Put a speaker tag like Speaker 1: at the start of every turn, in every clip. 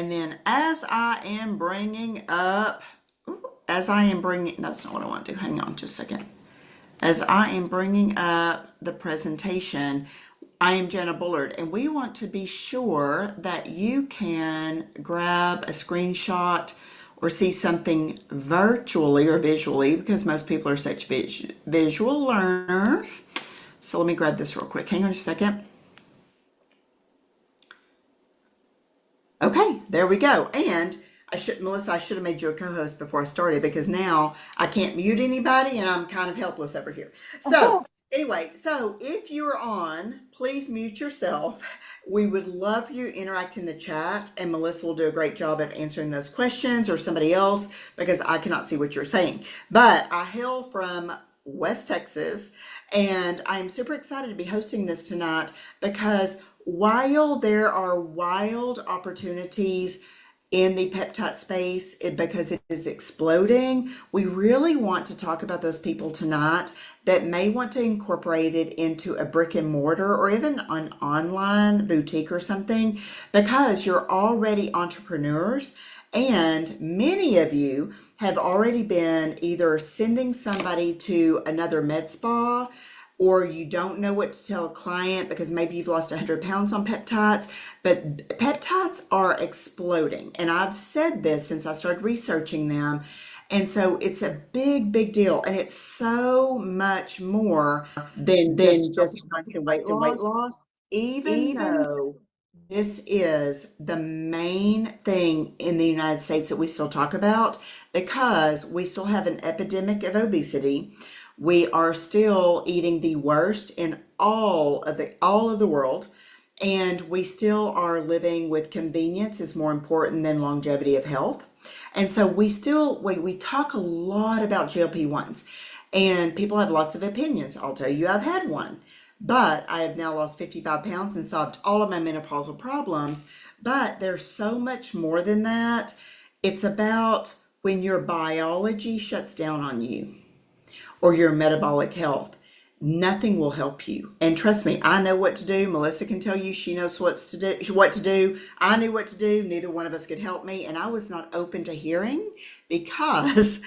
Speaker 1: And then that's not what I want to do. Hang on just a second. As I am bringing up the presentation, I am Jenna Bullard, and we want to be sure that you can grab a screenshot or see something virtually or visually because most people are such visual learners. So let me grab this real quick. Hang on just a second. Okay, there we go. And Melissa, I should have made you a co-host before I started because now I can't mute anybody and I'm kind of helpless over here. So anyway, so if you're on, please mute yourself. We would love for you to interact in the chat, and Melissa will do a great job of answering those questions, or somebody else, because I cannot see what you're saying. But I hail from West Texas, and I am super excited to be hosting this tonight because while there are wild opportunities in the peptide space because it is exploding, we really want to talk about those people tonight that may want to incorporate it into a brick and mortar or even an online boutique or something, because you're already entrepreneurs and many of you have already been either sending somebody to another med spa, or you don't know what to tell a client because maybe you've lost 100 pounds on peptides. But peptides are exploding. And I've said this since I started researching them. And so it's a big, big deal. And it's so much more than just strength and weight loss, even though this is the main thing in the United States that we still talk about, because we still have an epidemic of obesity. We are still eating the worst in all of the world, and we still are living with convenience is more important than longevity of health. And so we talk a lot about GLP-1s, and people have lots of opinions. I'll tell you, I've had one, but I have now lost 55 pounds and solved all of my menopausal problems. But there's so much more than that. It's about when your biology shuts down on you, or your metabolic health, nothing will help you. And trust me, I know what to do. Melissa can tell you she knows what to do. I knew what to do. Neither one of us could help me. And I was not open to hearing because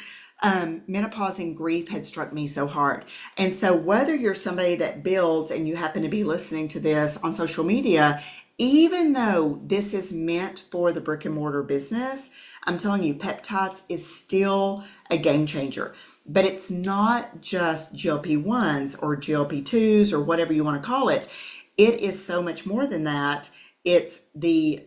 Speaker 1: menopause and grief had struck me so hard. And so whether you're somebody that builds and you happen to be listening to this on social media, even though this is meant for the brick and mortar business, I'm telling you, peptides is still a game changer. But it's not just GLP-1s or GLP-2s or whatever you want to call it. It is so much more than that. It's the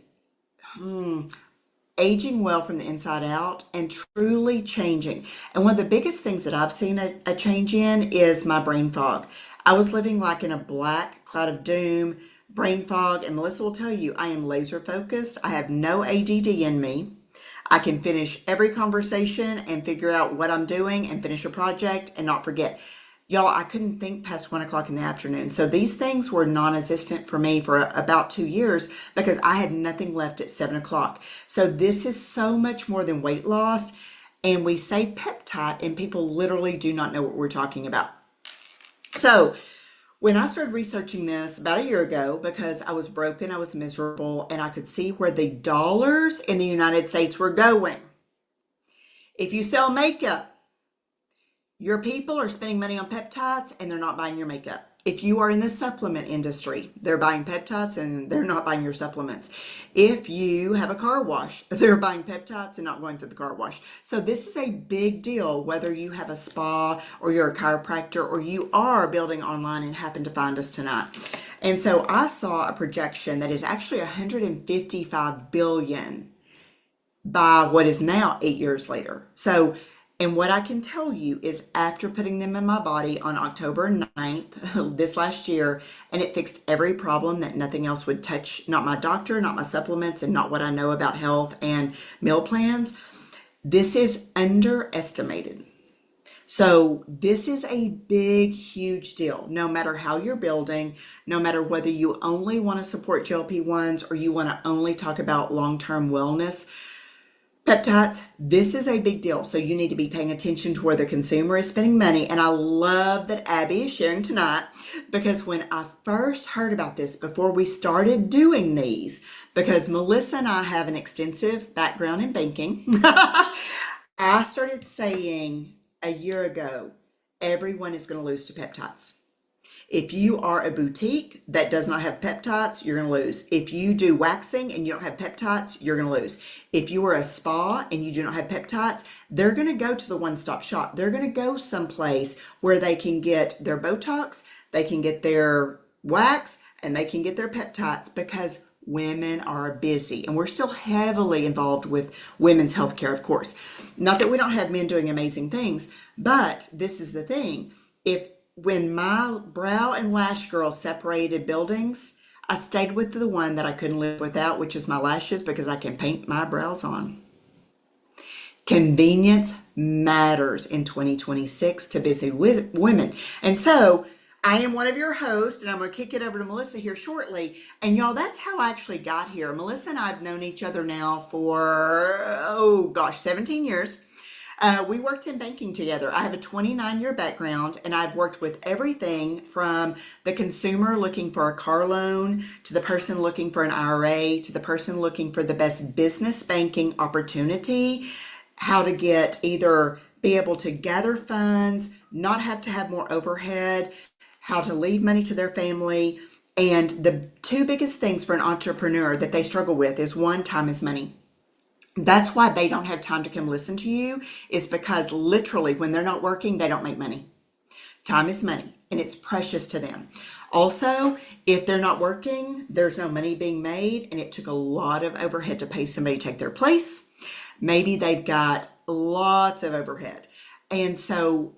Speaker 1: aging well from the inside out and truly changing. And one of the biggest things that I've seen a change in is my brain fog. I was living like in a black cloud of doom, brain fog, and Melissa will tell you I am laser focused. I have no ADD in me. I can finish every conversation and figure out what I'm doing and finish a project and not forget. Y'all, I couldn't think past 1 o'clock in the afternoon. So these things were non-existent for me for about 2 years because I had nothing left at 7 o'clock. So this is so much more than weight loss. And we say peptide and people literally do not know what we're talking about. So when I started researching this about a year ago, because I was broken, I was miserable, and I could see where the dollars in the United States were going. If you sell makeup, your people are spending money on peptides and they're not buying your makeup. If you are in the supplement industry, they're buying peptides and they're not buying your supplements. If you have a car wash, they're buying peptides and not going through the car wash. So this is a big deal, whether you have a spa or you're a chiropractor or you are building online and happen to find us tonight. And so I saw a projection that is actually 155 billion by what is now 8 years later. So, and what I can tell you is after putting them in my body on October 9th, this last year, and it fixed every problem that nothing else would touch, not my doctor, not my supplements, and not what I know about health and meal plans. This is underestimated. So this is a big, huge deal. No matter how you're building, no matter whether you only want to support GLP-1s or you want to only talk about long-term wellness, peptides, this is a big deal. So you need to be paying attention to where the consumer is spending money. And I love that Abbey is sharing tonight, because when I first heard about this, before we started doing these, because Melissa and I have an extensive background in banking. I started saying a year ago, everyone is going to lose to peptides. If you are a boutique that does not have peptides, you're going to lose. If you do waxing and you don't have peptides, you're going to lose. If you are a spa and you do not have peptides, they're going to go to the one-stop shop. They're going to go someplace where they can get their Botox, they can get their wax, and they can get their peptides, because women are busy, and we're still heavily involved with women's healthcare, of course. Not that we don't have men doing amazing things, but this is the thing. If when my brow and lash girl separated buildings, I stayed with the one that I couldn't live without, which is my lashes, because I can paint my brows on. Convenience matters in 2026 to busy women. And so I am one of your hosts, and I'm going to kick it over to Melissa here shortly. And y'all, that's how I actually got here. Melissa and I have known each other now for, 17 years. We worked in banking together. I have a 29-year background, and I've worked with everything from the consumer looking for a car loan, to the person looking for an IRA, to the person looking for the best business banking opportunity, how to get either be able to gather funds, not have to have more overhead, how to leave money to their family. And the two biggest things for an entrepreneur that they struggle with is, one, time is money. That's why they don't have time to come listen to you, is because literally when they're not working, they don't make money. Time is money, and it's precious to them. Also, if they're not working, there's no money being made, and it took a lot of overhead to pay somebody to take their place. Maybe they've got lots of overhead. And so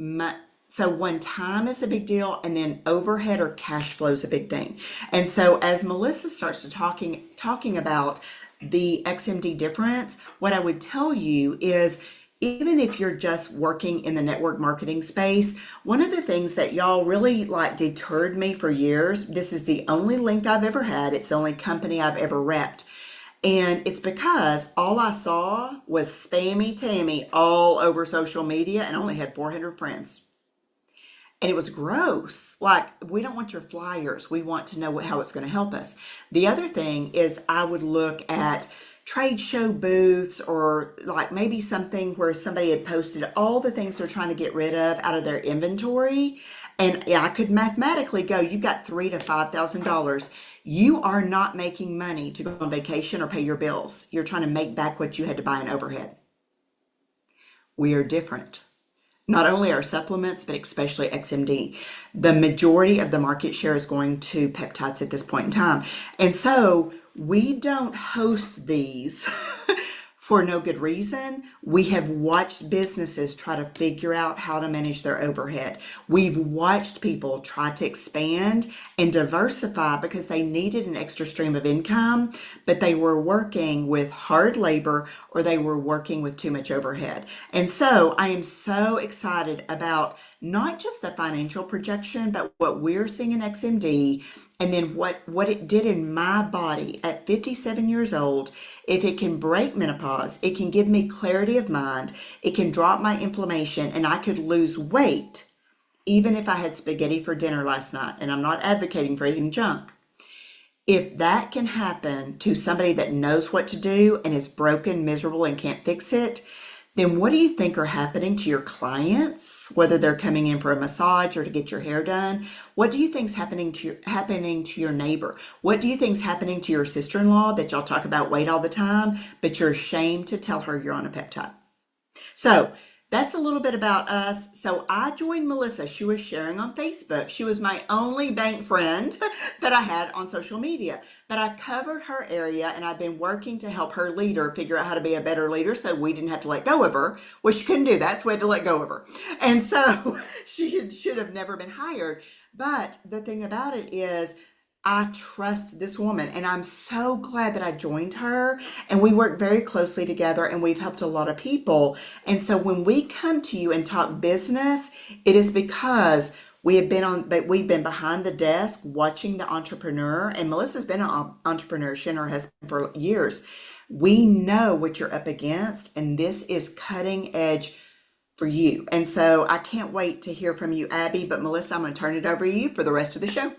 Speaker 1: one, time is a big deal, and then overhead or cash flow is a big thing. And so as Melissa starts to talking about the XMD difference, what I would tell you is, even if you're just working in the network marketing space, one of the things that y'all really deterred me for years, this is the only link I've ever had, it's the only company I've ever repped. And it's because all I saw was spammy Tammy all over social media, and I only had 400 friends. And it was gross. We don't want your flyers. We want to know how it's going to help us. The other thing is, I would look at trade show booths, or maybe something where somebody had posted all the things they're trying to get rid of out of their inventory. And yeah, I could mathematically go, you've got $3,000 to $5,000. You are not making money to go on vacation or pay your bills. You're trying to make back what you had to buy in overhead. We are different. Not only our supplements, but especially XMD. The majority of the market share is going to peptides at this point in time. And so we don't host these for no good reason. We have watched businesses try to figure out how to manage their overhead. We've watched people try to expand and diversify because they needed an extra stream of income, but they were working with hard labor, or they were working with too much overhead. And so I am so excited about not just the financial projection, but what we're seeing in XMD, and then what it did in my body at 57 years old. If it can break menopause, it can give me clarity of mind, it can drop my inflammation, and I could lose weight even if I had spaghetti for dinner last night. And I'm not advocating for eating junk. If that can happen to somebody that knows what to do and is broken, miserable, and can't fix it, then what do you think are happening to your clients, whether they're coming in for a massage or to get your hair done? What do you think's happening to your neighbor? What do you think's happening to your sister-in-law that y'all talk about weight all the time, but you're ashamed to tell her you're on a peptide? So that's a little bit about us. So I joined Melissa. She was sharing on Facebook. She was my only bank friend that I had on social media. But I covered her area, and I've been working to help her leader figure out how to be a better leader, so we didn't have to let go of her. Well, she couldn't do that, so we had to let go of her. And so she should have never been hired. But the thing about it is, I trust this woman, and I'm so glad that I joined her, and we work very closely together, and we've helped a lot of people. And so when we come to you and talk business, it is because we've been behind the desk watching the entrepreneur, and Melissa's been an entrepreneur, she and her husband, for years. We know what you're up against, and this is cutting edge for you. And so I can't wait to hear from you, Abby. But Melissa, I'm going to turn it over to you for the rest of the show.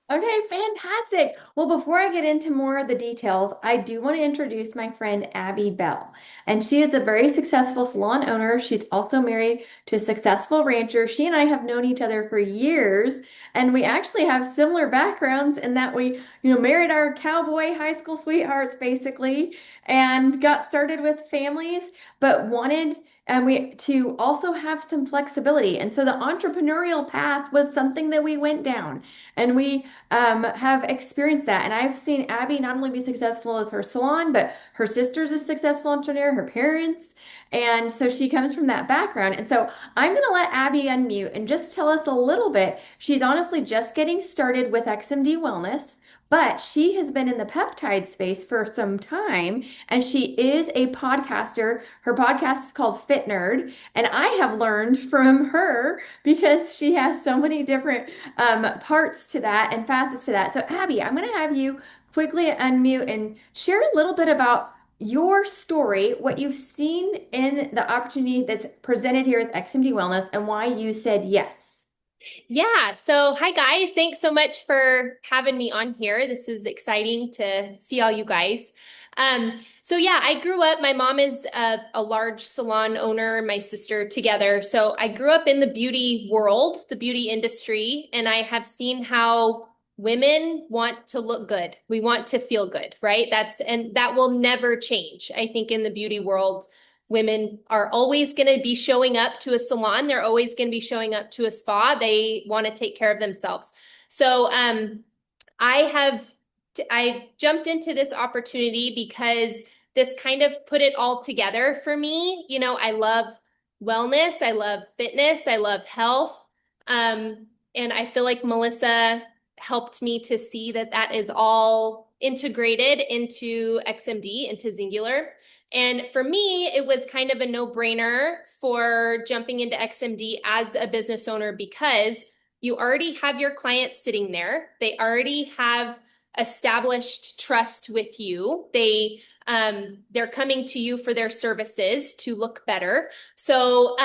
Speaker 2: Okay, fantastic. Well, before I get into more of the details, I do want to introduce my friend Abby Bell. And she is a very successful salon owner. She's also married to a successful rancher. She and I have known each other for years, and we actually have similar backgrounds in that we married our cowboy high school sweethearts basically and got started with families, but wanted and we to also have some flexibility. And so the entrepreneurial path was something that we went down. And we have experienced that. And I've seen Abby not only be successful with her salon, but her sister's a successful entrepreneur, her parents. And so she comes from that background. And so I'm going to let Abby unmute and just tell us a little bit. She's honestly just getting started with XMD Wellness. But she has been in the peptide space for some time, and she is a podcaster. Her podcast is called Fit Nerd, and I have learned from her because she has so many different parts to that and facets to that. So, Abby, I'm going to have you quickly unmute and share a little bit about your story, what you've seen in the opportunity that's presented here with XMD Wellness, and why you said yes.
Speaker 3: Yeah. So, hi guys. Thanks so much for having me on here. This is exciting to see all you guys. So yeah, I grew up, my mom is a large salon owner, my sister together. So I grew up in the beauty world, the beauty industry, and I have seen how women want to look good. We want to feel good, right? And that will never change. I think in the beauty world, women are always going to be showing up to a salon. They're always going to be showing up to a spa. They want to take care of themselves. So, I have I jumped into this opportunity because this kind of put it all together for me. You know, I love wellness, I love fitness, I love health. And I feel like Melissa helped me to see that that is all integrated into XMD, into Singular. And for me, it was kind of a no-brainer for jumping into XMD as a business owner because you already have your clients sitting there. They already have established trust with you. They're coming to you for their services to look better. So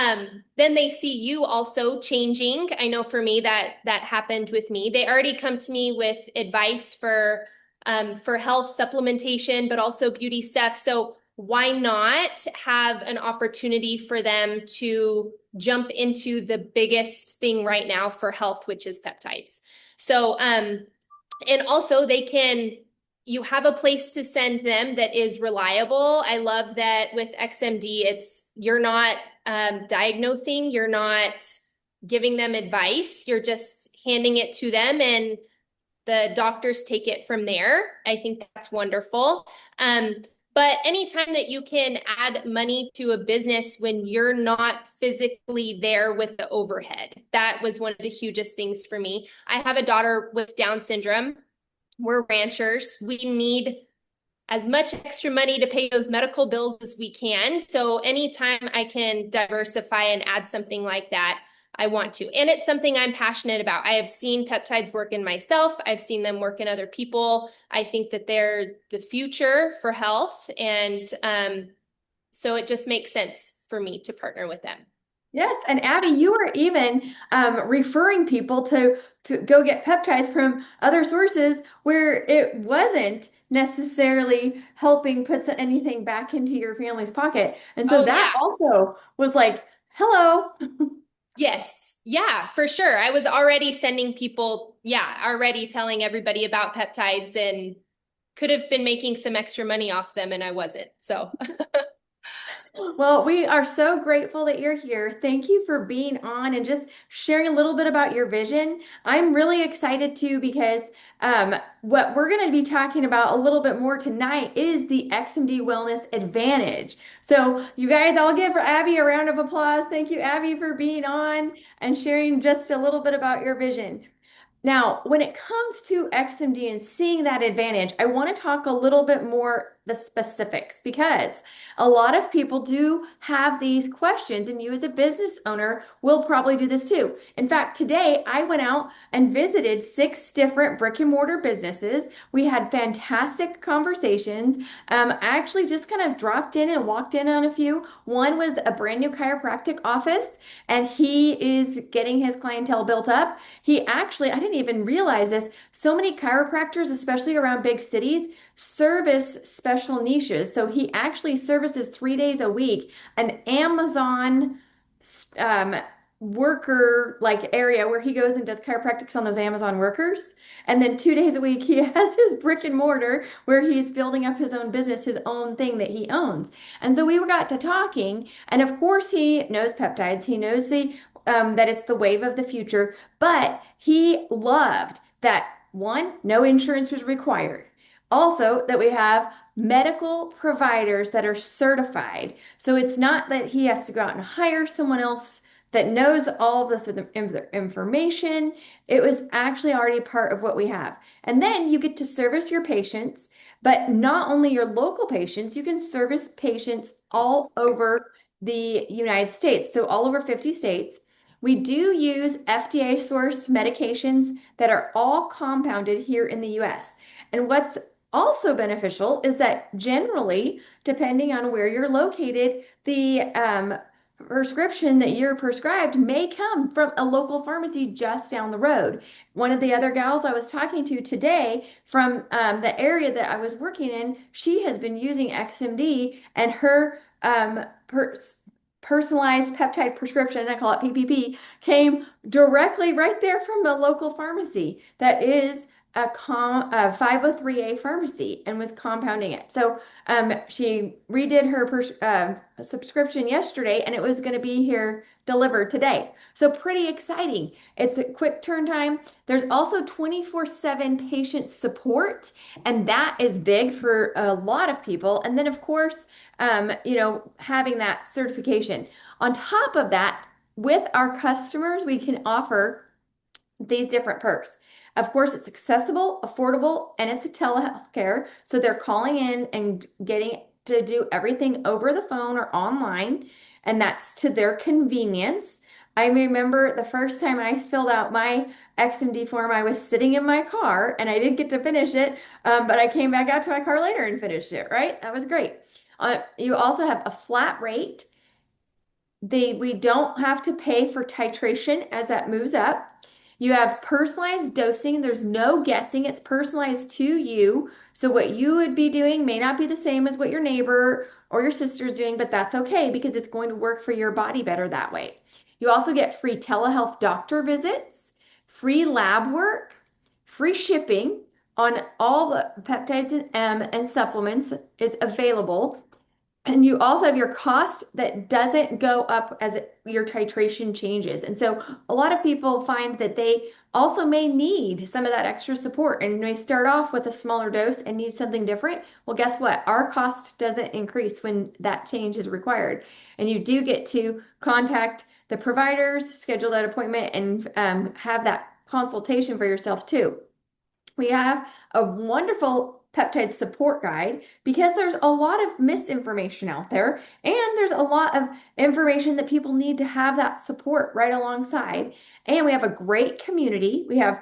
Speaker 3: then they see you also changing. I know for me that happened with me. They already come to me with advice for health supplementation, but also beauty stuff. So why not have an opportunity for them to jump into the biggest thing right now for health, which is peptides? So, and also you have a place to send them that is reliable. I love that with XMD, you're not diagnosing, you're not giving them advice, you're just handing it to them and the doctors take it from there. I think that's wonderful. But anytime that you can add money to a business when you're not physically there with the overhead, that was one of the hugest things for me. I have a daughter with Down syndrome. We're ranchers. We need as much extra money to pay those medical bills as we can. So anytime I can diversify and add something like that, I want to. And it's something I'm passionate about. I have seen peptides work in myself. I've seen them work in other people. I think that they're the future for health. And so it just makes sense for me to partner with them.
Speaker 2: Yes, and Abby, you were even referring people to go get peptides from other sources where it wasn't necessarily helping put anything back into your family's pocket. And so
Speaker 3: Oh,
Speaker 2: that
Speaker 3: yeah.
Speaker 2: also was like, hello.
Speaker 3: Yes. Yeah, for sure. I was already sending people, yeah, already telling everybody about peptides and could have been making some extra money off them and I wasn't. So,
Speaker 2: Well, we are so grateful that you're here. Thank you for being on and just sharing a little bit about your vision. I'm really excited too because what we're going to be talking about a little bit more tonight is the XMD Wellness Advantage. So, you guys all give Abby a round of applause. Thank you, Abby, for being on and sharing just a little bit about your vision. Now, when it comes to XMD and seeing that advantage, I want to talk a little bit more the specifics because a lot of people do have these questions, and you as a business owner will probably do this too. In fact, today I went out and visited 6 different brick and mortar businesses. We had fantastic conversations. I actually just kind of dropped in and walked in on a few. One was a brand new chiropractic office, and he is getting his clientele built up. He actually, I didn't didn't even realize this. So many chiropractors, especially around big cities, service special niches. So he actually services 3 days a week an Amazon um, worker like area where he goes and does chiropractics on those Amazon workers. And then 2 days a week, he has his brick and mortar where he's building up his own business, his own thing that he owns. And so we got to talking, and of course, he knows peptides. He knows that it's the wave of the future, but he loved that one, no insurance was required. Also, that we have medical providers that are certified. So it's not that he has to go out and hire someone else that knows all of this information. It was actually already part of what we have. And then you get to service your patients, but not only your local patients, you can service patients all over the United States. So all over 50 states. We do use FDA sourced medications that are all compounded here in the US. And what's also beneficial is that generally, depending on where you're located, the prescription that you're prescribed may come from a local pharmacy just down the road. One of the other gals I was talking to today from the area that I was working in, she has been using XMD, and her personalized peptide prescription, I call it PPP, came directly right there from the local pharmacy that is a 503A pharmacy and was compounding it. So she redid her subscription yesterday, and it was going to be here delivered today. So pretty exciting. It's a quick turn time. There's also 24/7 patient support, and that is big for a lot of people. And then, of course, having that certification. On top of that, with our customers, we can offer these different perks. Of course, it's accessible, affordable, and it's a telehealth care. So they're calling in and getting to do everything over the phone or online, and that's to their convenience. I remember the first time I filled out my XMD form, I was sitting in my car and I didn't get to finish it, but I came back out to my car later and finished it, right? That was great. You also have a flat rate. We don't have to pay for titration as that moves up. You have personalized dosing. There's no guessing. It's personalized to you. So what you would be doing may not be the same as what your neighbor or your sister is doing, but that's okay because it's going to work for your body better that way. You also get free telehealth doctor visits, free lab work, free shipping on all the peptides and supplements is available. And you also have your cost that doesn't go up as your titration changes. And so a lot of people find that they also may need some of that extra support and may start off with a smaller dose and need something different. Well, guess what? Our cost doesn't increase when that change is required. And you do get to contact the providers, schedule that appointment, and have that consultation for yourself too. We have a wonderful peptide support guide because there's a lot of misinformation out there, and there's a lot of information that people need to have that support right alongside. And we have a great community. We have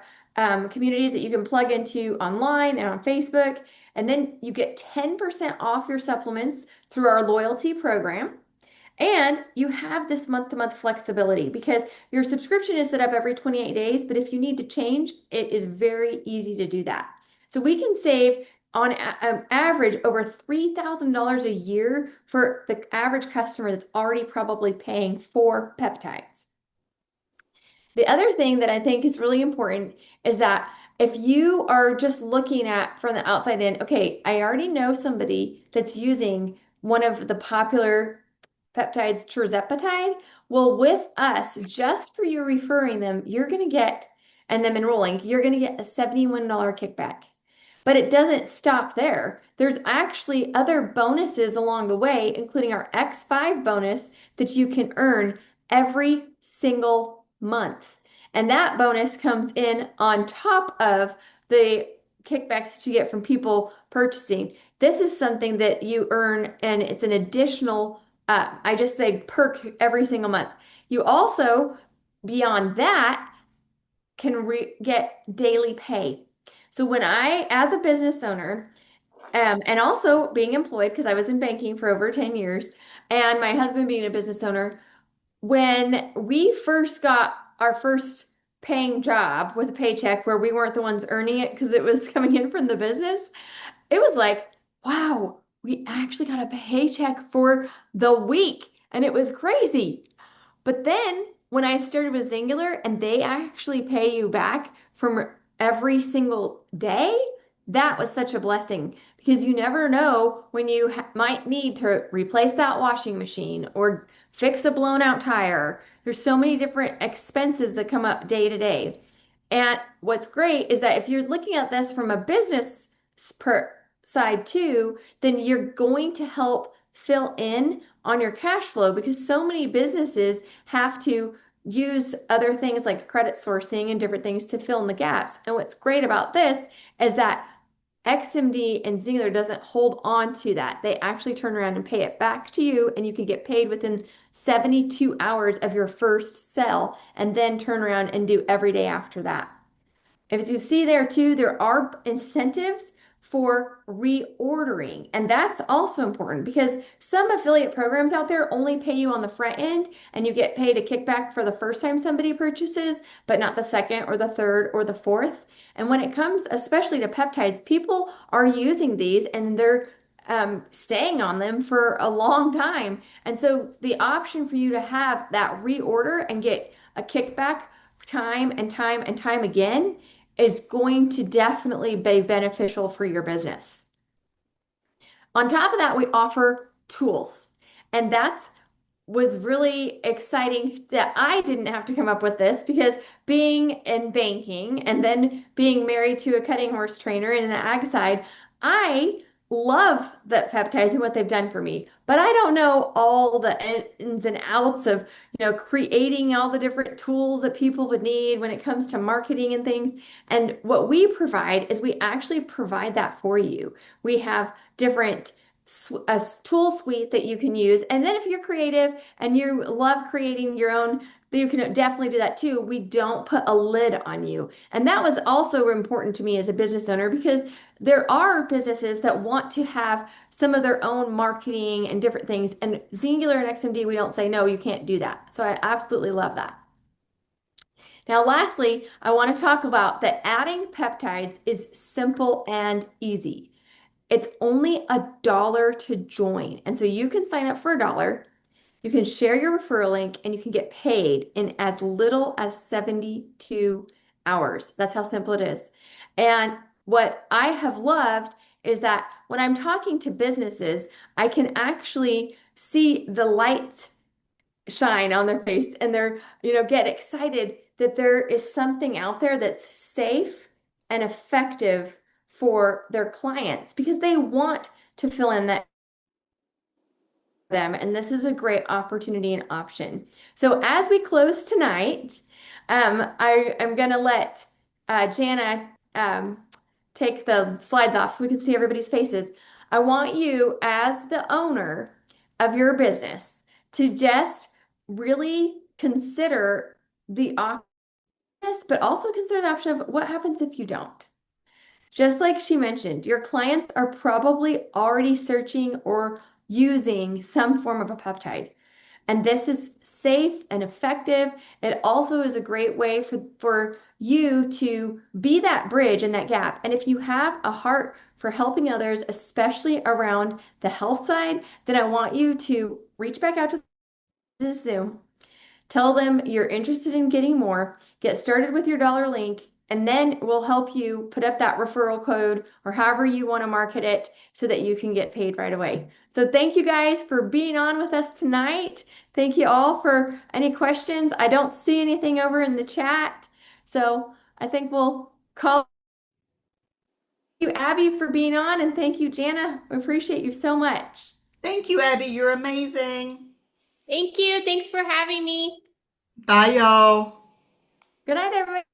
Speaker 2: communities that you can plug into online and on Facebook, and then you get 10% off your supplements through our loyalty program. And you have this month-to-month flexibility because your subscription is set up every 28 days, but if you need to change, it is very easy to do that. So we can save on average over $3,000 a year for the average customer that's already probably paying for peptides. The other thing that I think is really important is that if you are just looking at from the outside in, okay, I already know somebody that's using one of the popular peptides, tirzepatide. Well, with us, just for you referring them, you're going to get, and them enrolling, you're going to get a $71 kickback. But it doesn't stop there. There's actually other bonuses along the way, including our X5 bonus that you can earn every single month. And that bonus comes in on top of the kickbacks that you get from people purchasing. This is something that you earn, and it's an additional, I just say perk every single month. You also, beyond that, can get daily pay. So when I, as a business owner, and also being employed, because I was in banking for over 10 years, and my husband being a business owner, when we first got our first paying job with a paycheck where we weren't the ones earning it because it was coming in from the business, it was like, wow, we actually got a paycheck for the week. And it was crazy. But then when I started with Singular and they actually pay you back from every single day, that was such a blessing because you never know when you might need to replace that washing machine or fix a blown out tire. There's so many different expenses that come up day to day. And what's great is that if you're looking at this from a business per side too, then you're going to help fill in on your cash flow because so many businesses have to use other things like credit sourcing and different things to fill in the gaps. And what's great about this is that XMD and Zingler doesn't hold on to that. They actually turn around and pay it back to you, and you can get paid within 72 hours of your first sell and then turn around and do every day after that. As you see there too, there are incentives for reordering. And that's also important because some affiliate programs out there only pay you on the front end and you get paid a kickback for the first time somebody purchases, but not the second or the third or the fourth. And when it comes, especially to peptides, people are using these and they're staying on them for a long time. And so the option for you to have that reorder and get a kickback time and time and time again is going to definitely be beneficial for your business. On top of that, we offer tools. And that's was really exciting that I didn't have to come up with this because being in banking and then being married to a cutting horse trainer in the ag side, I love the peptides and what they've done for me. But I don't know all the ins and outs of, creating all the different tools that people would need when it comes to marketing and things. And what we provide is we actually provide that for you. We have different a tool suite that you can use. And then if you're creative and you love creating your own, you can definitely do that too. We don't put a lid on you. And that was also important to me as a business owner because there are businesses that want to have some of their own marketing and different things. And Singular and XMD, we don't say, no, you can't do that. So I absolutely love that. Now, lastly, I want to talk about that adding peptides is simple and easy. It's only $1 to join. And so you can sign up for $1. You can share your referral link and you can get paid in as little as 72 hours. That's how simple it is. And what I have loved is that when I'm talking to businesses, I can actually see the light shine on their face and they're, get excited that there is something out there that's safe and effective for their clients because they want to fill in that them. And this is a great opportunity and option. So as we close tonight, I am going to let Jana take the slides off so we can see everybody's faces. I want you, as the owner of your business, to just really consider the option, but also consider the option of what happens if you don't. Just like she mentioned, your clients are probably already searching or using some form of a peptide. And this is safe and effective. It also is a great way for you to be that bridge and that gap. And if you have a heart for helping others, especially around the health side, then I want you to reach back out to this Zoom. Tell them you're interested in getting more, get started with your dollar link, and then we'll help you put up that referral code or however you want to market it so that you can get paid right away. So thank you guys for being on with us tonight. Thank you all for any questions. I don't see anything over in the chat. So I think we'll call you Abby for being on and thank you, Jana. We appreciate you so much.
Speaker 1: Thank you, Abby. You're amazing.
Speaker 3: Thank you. Thanks for having me.
Speaker 1: Bye, y'all.
Speaker 2: Good night, everybody.